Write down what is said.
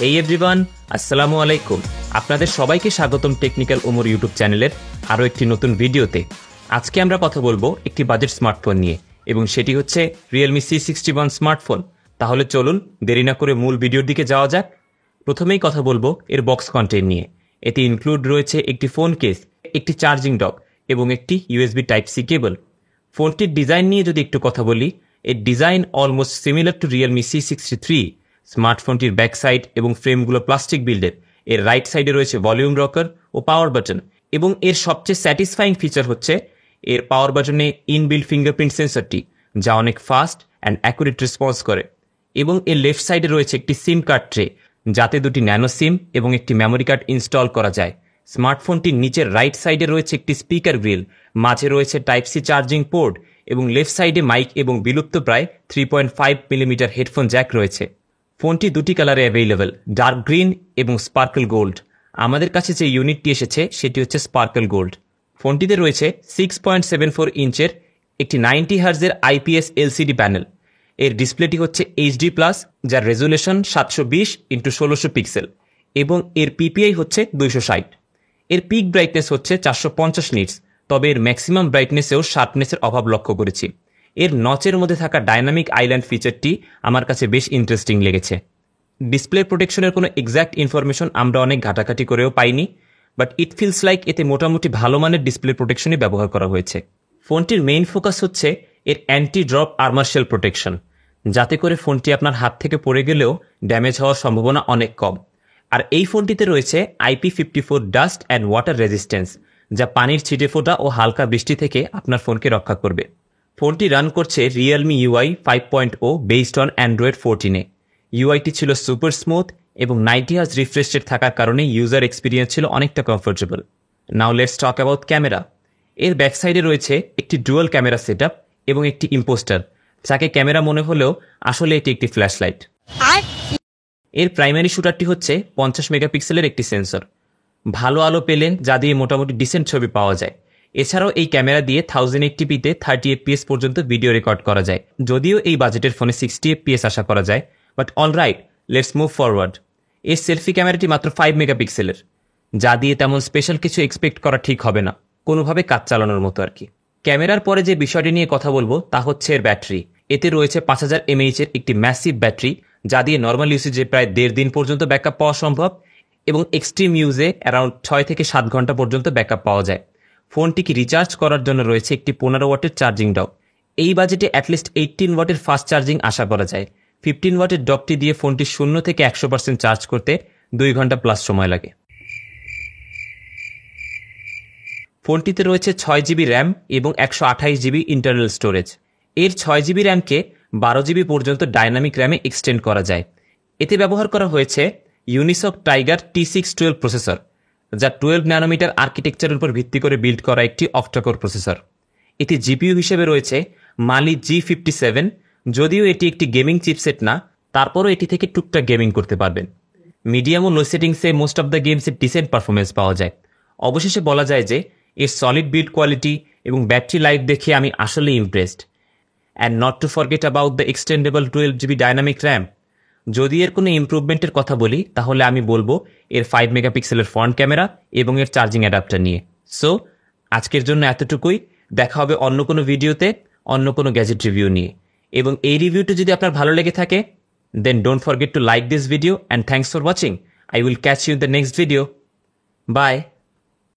এই এভরিওয়ান, আসসালামু আলাইকুম। আপনাদের সবাইকে স্বাগতম টেকনিক্যাল ওমর ইউটিউব চ্যানেলের আরও একটি নতুন ভিডিওতে। আজকে আমরা কথা বলবো একটি বাজেট স্মার্টফোন নিয়ে, এবং সেটি হচ্ছে রিয়েলমি C61 স্মার্টফোন। তাহলে চলুন দেরি না করে মূল ভিডিওর দিকে যাওয়া যাক। প্রথমেই কথা বলবো এর বক্স কন্টেন্ট নিয়ে। এতে ইনক্লুড রয়েছে একটি ফোন কেস, একটি চার্জিং ডক এবং একটি USB টাইপ সি কেবল। ফোনটির ডিজাইন নিয়ে যদি একটু কথা বলি, এর design almost similar to Realme C63। স্মার্টফোনটির ব্যাক সাইড এবং ফ্রেমগুলো প্লাস্টিক বিল্ডের। এর রাইট সাইডে রয়েছে ভলিউম রকার ও পাওয়ার বাটন, এবং এর সবচেয়ে স্যাটিসফাইং ফিচার হচ্ছে এর পাওয়ার বাটনে ইনবিল্ড ফিঙ্গারপ্রিন্ট সেন্সরটি, যা অনেক ফাস্ট অ্যান্ড অ্যাকুরেট রেসপন্স করে। এবং এর লেফট সাইডে রয়েছে একটি সিম কার্ড ট্রে, যাতে দুটি ন্যানো সিম এবং একটি মেমোরি কার্ড ইনস্টল করা যায়। স্মার্টফোনটির নিচের রাইট সাইডে রয়েছে একটি স্পিকার গ্রিল, মাঝে রয়েছে টাইপ সি চার্জিং পোর্ট, এবং লেফট সাইডে মাইক এবং বিলুপ্ত প্রায় 3.5 মিলিমিটার হেডফোন জ্যাক রয়েছে। ফোনটি দুটি কালারে অ্যাভেলেবল, ডার্ক গ্রিন এবং স্পার্কল গোল্ড। আমাদের কাছে যে ইউনিটটি এসেছে সেটি হচ্ছে স্পার্কল গোল্ড। ফোনটিতে রয়েছে 6.74 ইঞ্চের একটি 90 হার্জের IPS LCD প্যানেল। এর ডিসপ্লেটি হচ্ছে HD+, যার রেজুলেশন 720x1600 পিক্সেল, এবং এর PPI হচ্ছে 260। এর পিক ব্রাইটনেস হচ্ছে 450 নিটস, তবে এর ম্যাক্সিমাম ব্রাইটনেসেও শার্পনেসের অভাব লক্ষ্য করেছি। এর নচের মধ্যে থাকা ডাইনামিক আইল্যান্ড ফিচারটি আমার কাছে বেশ ইন্টারেস্টিং লেগেছে। ডিসপ্লে প্রোটেকশনের কোনো এক্স্যাক্ট ইনফরমেশন আমরা অনেক ঘাটাঘাটি করেও পাইনি, বাট ইট ফিলস লাইক এতে মোটামুটি ভালো মানের ডিসপ্লে প্রোটেকশনই ব্যবহার করা হয়েছে। ফোনটির মেইন ফোকাস হচ্ছে এর anti drop armour shell protection, যাতে করে ফোনটি আপনার হাত থেকে পড়ে গেলেও ড্যামেজ হওয়ার সম্ভাবনা অনেক কম। আর এই ফোনটিতে রয়েছে IP54 dust and water resistance, যা পানির ছিটে ফোটা ও হালকা বৃষ্টি থেকে আপনার ফোনকে রক্ষা করবে। ফোনটি রান করছে Realme UI 5.0 based on Android 14-এ। ইউআইটি ছিল সুপার স্মুথ এবং 90 হার্জ রিফ্রেশ রেট থাকার কারণে ইউজার এক্সপিরিয়েন্স ছিল অনেকটা comfortable. Now let's talk about camera. এর ব্যাক সাইডে রয়েছে একটি ডুয়াল ক্যামেরা সেটআপ এবং একটি ইম্পোস্টার, যাকে ক্যামেরা মনে হলেও আসলে এটি একটি ফ্ল্যাশ লাইট। এর প্রাইমারি শুটারটি হচ্ছে 50 মেগাপিক্সেলের একটি সেন্সর। ভালো আলো পেলেন, যা দিয়ে মোটামুটি ডিসেন্ট ছবি পাওয়া যায়। এছাড়াও এই ক্যামেরা দিয়ে 1080p-তে 30 FPS পর্যন্ত ভিডিও রেকর্ড করা যায়। যদিও এই বাজেটের ফোনে 60 FPS আশা করা যায়, but alright, let's move forward. এর সেলফি ক্যামেরাটি মাত্র 5 মেগাপিক্সেলের, যা দিয়ে তেমন স্পেশাল কিছু এক্সপেক্ট করা ঠিক হবে না, কোনোভাবে কাজ চালানোর মতো আর কি। ক্যামেরার পরে যে বিষয়টি নিয়ে কথা বলবো তা হচ্ছে এর ব্যাটারি। এতে রয়েছে 5000 mAh এর একটি ম্যাসিভ ব্যাটারি, যা দিয়ে নর্মাল ইউসেজে প্রায় 1.5 দিন পর্যন্ত ব্যাকআপ পাওয়া সম্ভব, এবং এক্সট্রিম ইউজে অ্যারাউন্ড 6 থেকে 7 ঘন্টা পর্যন্ত ব্যাকআপ পাওয়া যায়। ফোনটিকে রিচার্জ করার জন্য রয়েছে একটি 15 ওয়াটের চার্জিং ডক। এই বাজেটে অ্যাটলিস্ট 18 ওয়াটের ফাস্ট চার্জিং আশা করা যায়। 15 ওয়াটের ডকটি দিয়ে ফোনটি 0 থেকে 100% চার্জ করতে 2 ঘন্টা প্লাস সময় লাগে। ফোনটিতে রয়েছে 6GB র্যাম এবং 128GB ইন্টারনাল স্টোরেজ। এর 6GB র্যামকে 12GB পর্যন্ত ডাইনামিক র্যামে এক্সটেন্ড করা যায়। এতে ব্যবহার করা হয়েছে ইউনিসক টাইগার T612 প্রসেসর, যা 12 ন্যানোমিটার আর্কিটেকচারের উপর ভিত্তি করে বিল্ড করা একটি অক্টাকোর প্রসেসর। এতে জিপিইউ হিসেবে রয়েছে মালি G57। যদিও এটি একটি গেমিং চিপসেট না, তারপরও এটি থেকে টুকটাক গেমিং করতে পারবেন। মিডিয়াম ও লো সেটিংসে মোস্ট অফ দ্য গেমসের ডিসেন্ট পারফরমেন্স পাওয়া যায়। অবশেষে বলা যায় যে এর সলিড বিল্ড কোয়ালিটি এবং ব্যাটারি লাইফ দেখে আমি আসলে impressed. And not to forget about the extendable 12GB dynamic RAM. যদি এর কোনো ইমপ্রুভমেন্টের কথা বলি, তাহলে আমি বলবো এর 5 মেগাপিক্সেলের ফ্রন্ট ক্যামেরা এবং এর চার্জিং অ্যাডাপ্টার নিয়ে। সো আজকের জন্য এতটুকুই। দেখা হবে অন্য কোনো ভিডিওতে অন্য কোনো গ্যাজেট রিভিউ নিয়ে। এবং এই রিভিউটি যদি আপনার ভালো লেগে থাকে, then don't forget to like this video, and thanks for watching. I will catch you in the next video. Bye.